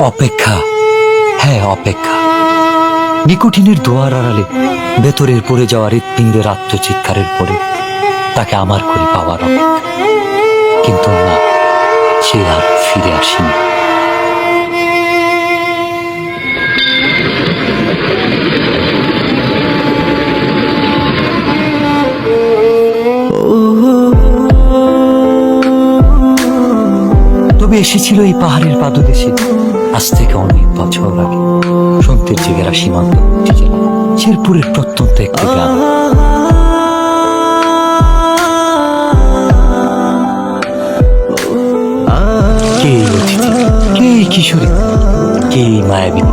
অপেক্ষা, হ্যাঁ অপেক্ষা। নিকোটিনের দোয়ার আড়ালে ভেতরের পড়ে যাওয়া হৃৎপিণ্ডের আত্মচিৎকারের পরে তাকে আমার করে পাওয়ার অপেক্ষা। কিন্তু না, সে আর ফিরে আসেনি। তবে এসেছিল এই পাহাড়ের পাদদেশে আজ থেকে অনেক বছর আগে, সন্তের জেগেরা সীমান্তবর্তী জেলা শেরপুরের প্রত্যন্ত একটি গ্রাম। কে এই অতিথি, কে এই কিশোরী, কে এই মায়াবিনী?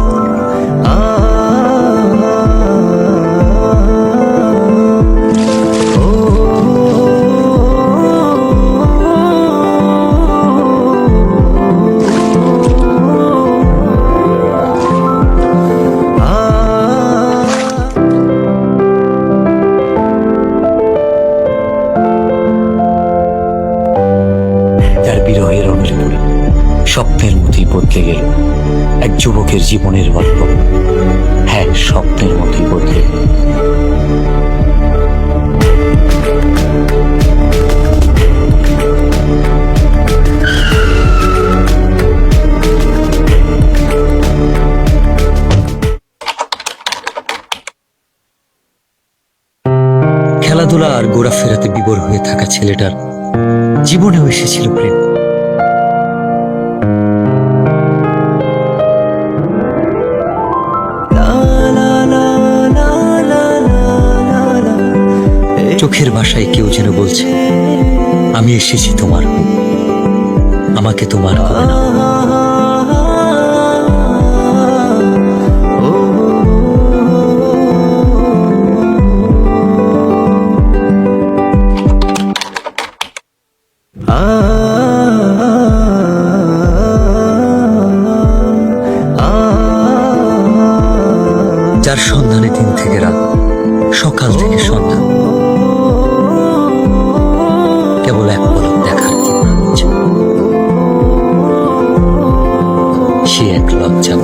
তার বিরহের অনলে পড়ে স্বপ্নের মতোই বদলে গেল এক যুবকের জীবনের গল্প। হ্যাঁ, স্বপ্নের মতোই বদলে গেল। খেলাধুলা আর ঘোরাফেরাতে বিভোর হয়ে থাকা ছেলেটার জীবনেও এসেছিল প্রেম। চোখের ভাষায় কেউ যেন বলছে, আমি এসেছি তোমার, আমাকে তোমার হবে না। যার সন্ধানে দিন থেকে রাত, সকাল থেকে সন্ধ্যা, কেবল এক পলক দেখার ইচ্ছা। সে এক লজ্জা।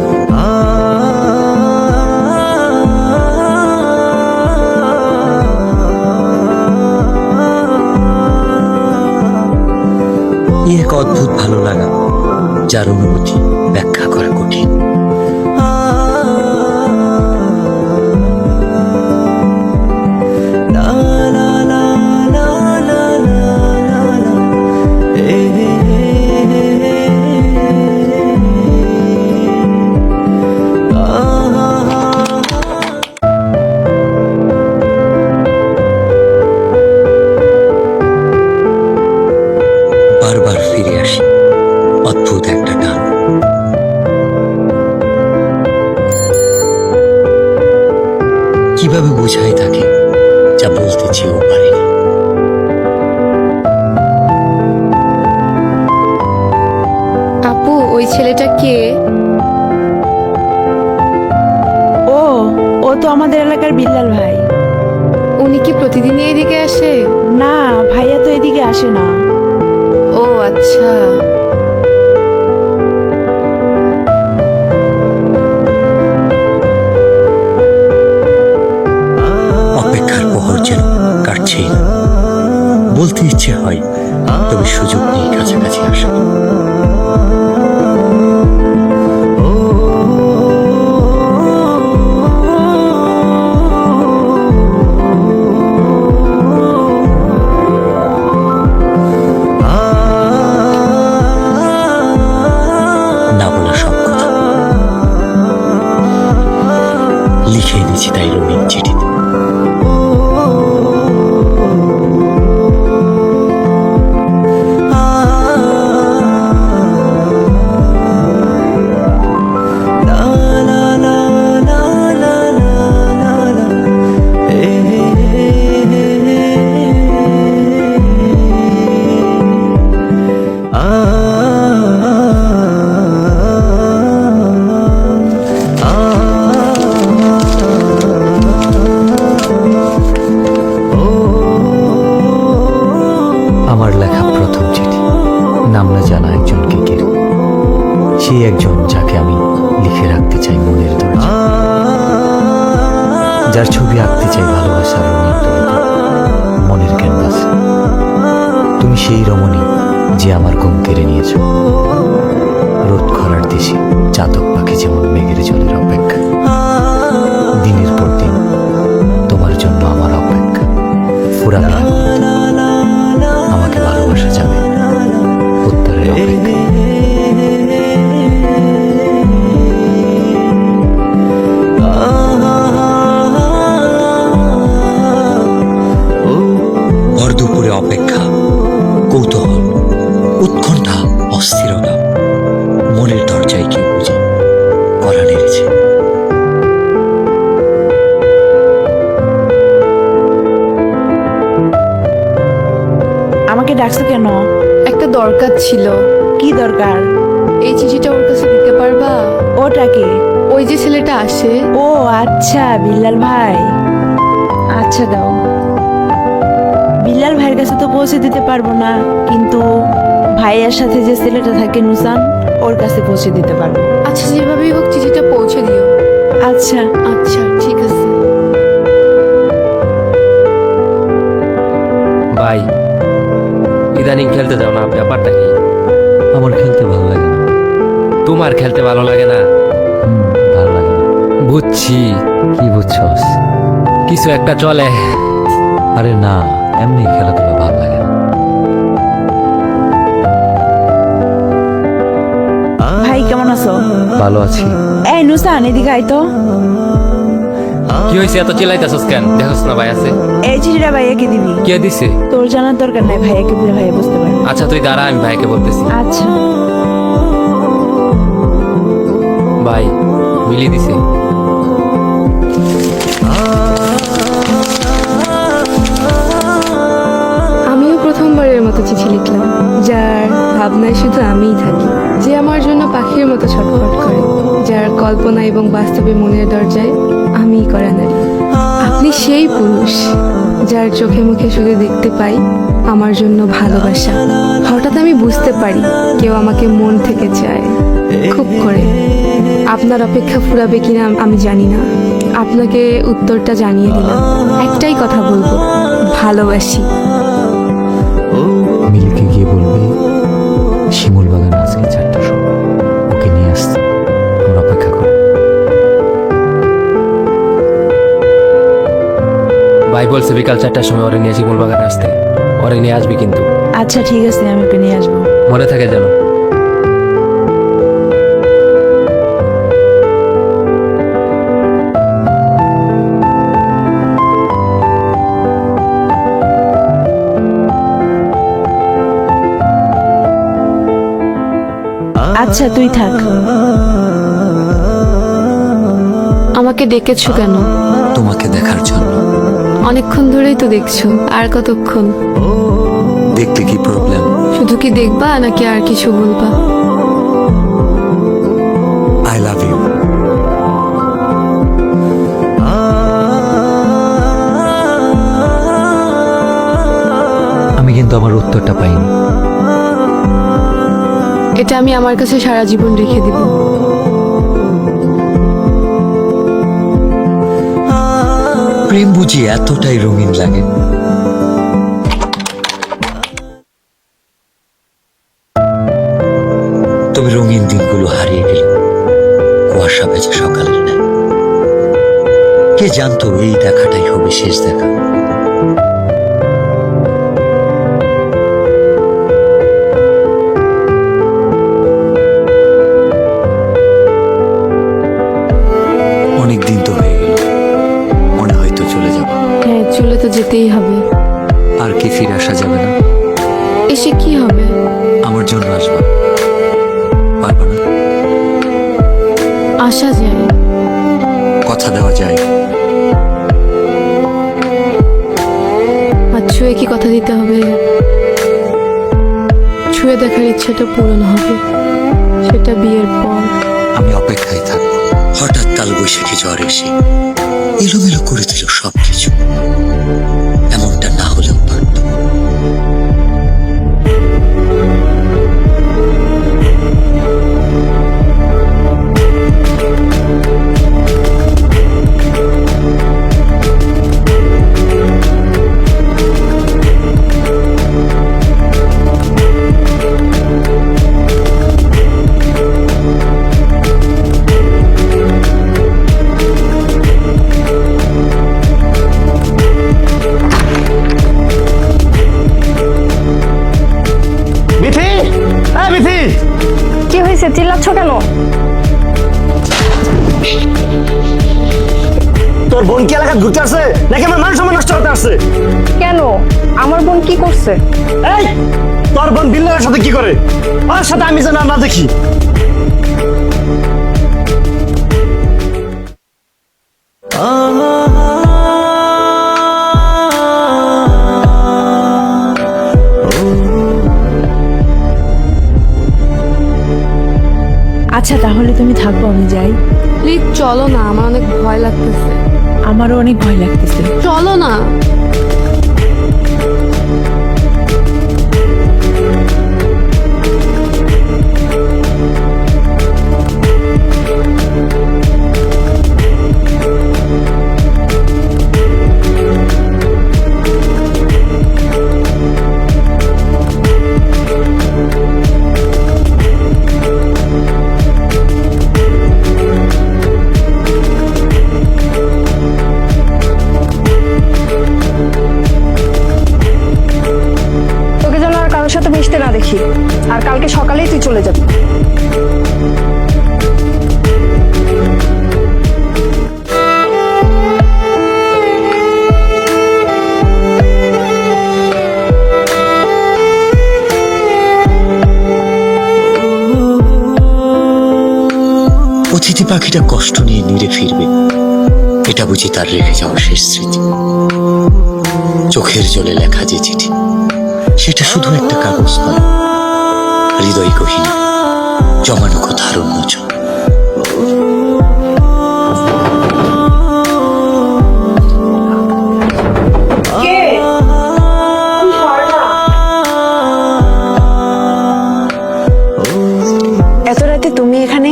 এক অদ্ভুত ভালো লাগা, যার অনুভূতি ব্যাখ্যা করা কঠিন। বারবার ফিরে আসি অদ্ভুত একটা টান। কিভাবে বোঝাই তাকে যা বলতে চেয়েও পারিনি। আপু, ওই ছেলেটা কে? ও ও তো আমাদের এলাকার বিল্লাল ভাই। উনি কি প্রতিদিনই এদিকে আসে? না, ভাইয়া তো এদিকে আসে না। ও আচ্ছা। অপেক্ষার প্রহর যেন কাটছেই না। বলতে ইচ্ছে হয়, তবে সুযোগ নেই কাছাকাছি আসা। না বলা সব কথা লিখে দিচ্ছি তাই রঙিন চিঠিতে। লিখে রাখতে চাই মনের দরজা, যার ছবি আঁকতে চাই ভালোবাসার রঙিন তুলিতে, মনের ক্যানভাসে। তুমি সেই রমণী যে আমার ঘুম কেড়ে নিয়েছ, রোদ খরার দেশে চাতক পাখি যেমন মেঘের জলের অপেক্ষা। দিনের পর দিন তোমার জন্য আমার অপেক্ষা ফুরাবে না। আমাকে ভালোবাসা যাবে উত্তরের অপেক্ষা। ভর দুপুরে অপেক্ষা, কৌতূহল, উৎকণ্ঠা, অস্থিরতা, মনের দরজায় কেউ বুঝে করা নেড়েছে। আমাকে ডাকছো কেন? একটা দরকার ছিল। কি দরকার? এই চিঠিটা ওর কাছে দিতে পারবা? ওটাকে? ওই যে ছেলেটা আসে। ও আচ্ছা, বিল্লাল ভাই। আচ্ছা দাও। বিল্লাল ভাইয়ের কাছে তো পৌঁছে দিতে পারবো না, কিন্তু ভাইয়ের সাথে যে ছেলেটা থাকে নুসান, ওর কাছে পৌঁছে দিতে পারবো। আচ্ছা, যেভাবেই হোক চিঠিটা পৌঁছে দিও। আচ্ছা। আচ্ছা, ঠিক আছে। ভাই, ইদানিং খেলতে যাও না, ব্যাপারটা কি? আমার খেলতে ভালো লাগে না। তোমার খেলতে ভালো লাগে না? ভালো লাগে না। বুঝছি, কি বুঝছস? কিছু একটা চলে। আরে না, এমনি খেলাধুলা ভালো লাগে না। ভাই কেমন আছো? ভালো আছি। এই নুসান, এদিকে আয় তো। কি হয়েছে, এত চিল্লাইতেছস কেন? দেখোস না ভাই আছে। এই চিঠিটা ভাইয়াকে দিবি। কে দিছে? তোর জানার দরকার নাই, ভাইয়াকে দিলে ভাইয়া বুঝতে পারবে। আচ্ছা তুই দাঁড়া, আমি ভাইকে বলতেছি। আচ্ছা। ভাই মিলিয়ে দিছে। আমিও প্রথমবারের মতো চিঠি লিখলাম, যার ভাবনায় শুধু আমিই থাকি, যে আমার জন্য পাখির মতো ছটফট করে, যার কল্পনা এবং বাস্তবে মনের দরজায় আমিই করা নারী। আপনি সেই পুরুষ যার চোখে মুখে শুধু দেখতে পাই আমার জন্য ভালোবাসা। হঠাৎ আমি বুঝতে পারি কেউ আমাকে মন থেকে চায়, খুব করে। আপনার অপেক্ষা ফুরাবে কিনা আমি জানি না, আপনাকে উত্তরটা জানিয়ে দিলাম। একটাই কথা বলবো, ভালোবাসি। মিলকে গিয়ে বলবে শিমুল বাগান আজকে 4টার সময় ওকে নিয়ে আসতে, ওর অপেক্ষা করে। ভাই বলছে বিকাল 4টার সময় ওরে নিয়ে শিমুল বাগানে আসতে। ওরে নিয়ে আসবি কিন্তু। আচ্ছা ঠিক আছে, আমি ওকে নিয়ে আসবো। মনে থাকে যেন। আচ্ছা তুই থাক। আমাকে ডেকেছো কেন? তোমাকে দেখার জন্য। অনেকক্ষণ ধরেই তো দেখছো, আর কতক্ষণ? দেখতে কি প্রবলেম? শুধু কি দেখবা নাকি আর কিছু বলবা? I love you. আমি কিন্তু আমার উত্তরটা পাইনি। এটা আমি আমার কাছে সারা জীবন রেখে দিব। প্রেম বুঝি এতটাই রঙিন লাগে? তবে রঙিন দিনগুলো হারিয়ে গেল কুয়াশা ভেজা সকালের ন্যায়। কে জানতো এই দেখাটাই হবে শেষ দেখা। অনেক দিন তো হয়ে গেল, মনে হয়তো চলে যাব। হ্যাঁ, চলে তো যেতেই হবে। আর কি ফিরে আসা যাবে না? এসে কি হবে? আমার জন্য আসবা, পারবা না? আসা যায়, কথা দেওয়া যায়। আর ছুঁয়ে কি কথা দিতে হবে? ছুঁয়ে দেখার ইচ্ছাটা পূরণ হবে, সেটা বিয়ের পর। আমি অপেক্ষায় থাকবো। হঠাৎ কালবৈশাখী ঝড় এসে এলোমেলো করে দিল সবকিছু। এমনটা না হলেও পারত। তোর বোন কি এলাকা ঘুরতে আসছে নাকি আমার মান সম্মান নষ্ট করতে আসছে? কেন আমার বোন কি করছে? এই তোর বোন বিল্লার সাথে কি করে? ওর সাথে আমি যেন না দেখি। আচ্ছা তাহলে তুমি থাকো, আমি যাই। প্লিজ চলো না, আমার অনেক ভয় লাগতেছে। আমারও অনেক ভয় লাগতেছে। চলো না। তোকে যেন আর কারোর সাথে মিশতে না দেখি, আর কালকে সকালেই তুই চলে যাবি। অতিথি পাখিটা কষ্ট নিয়ে নিরে ফিরবে, এটা বুঝি তার রেখে যাওয়া শেষ স্মৃতি। চোখের জলে লেখা যে চিঠি, সেটা শুধু একটা কাগজ নয়, হৃদয় গহীন জমানো কথার উন্মোচন। এত রাতে তুমি এখানে?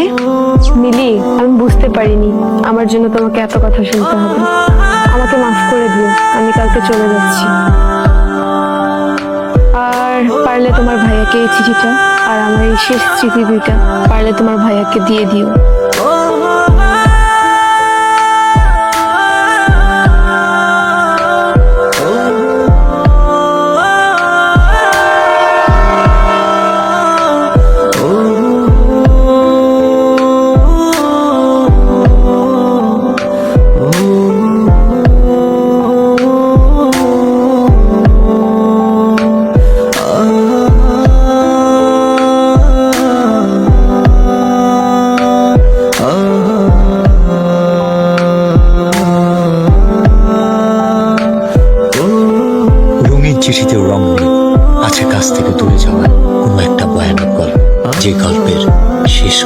মিলি, আমি বুঝতে পারিনি আমার জন্য তোমাকে এত কথা শুনতে হবে। আমাকে মাফ করে দিও, আমি কালকে চলে যাচ্ছি। আর পারলে তোমার ভাইয়াকে এই চিঠিটা আর আমার এই শেষ স্মৃতি দুইটা পারলে তোমার ভাইয়াকে দিয়ে দিও। চিঠিতেও রং নেই, আছে কাছ থেকে দূরে যাওয়ার কোনো একটা ভয়ানক গল্প, যে গল্পের শেষ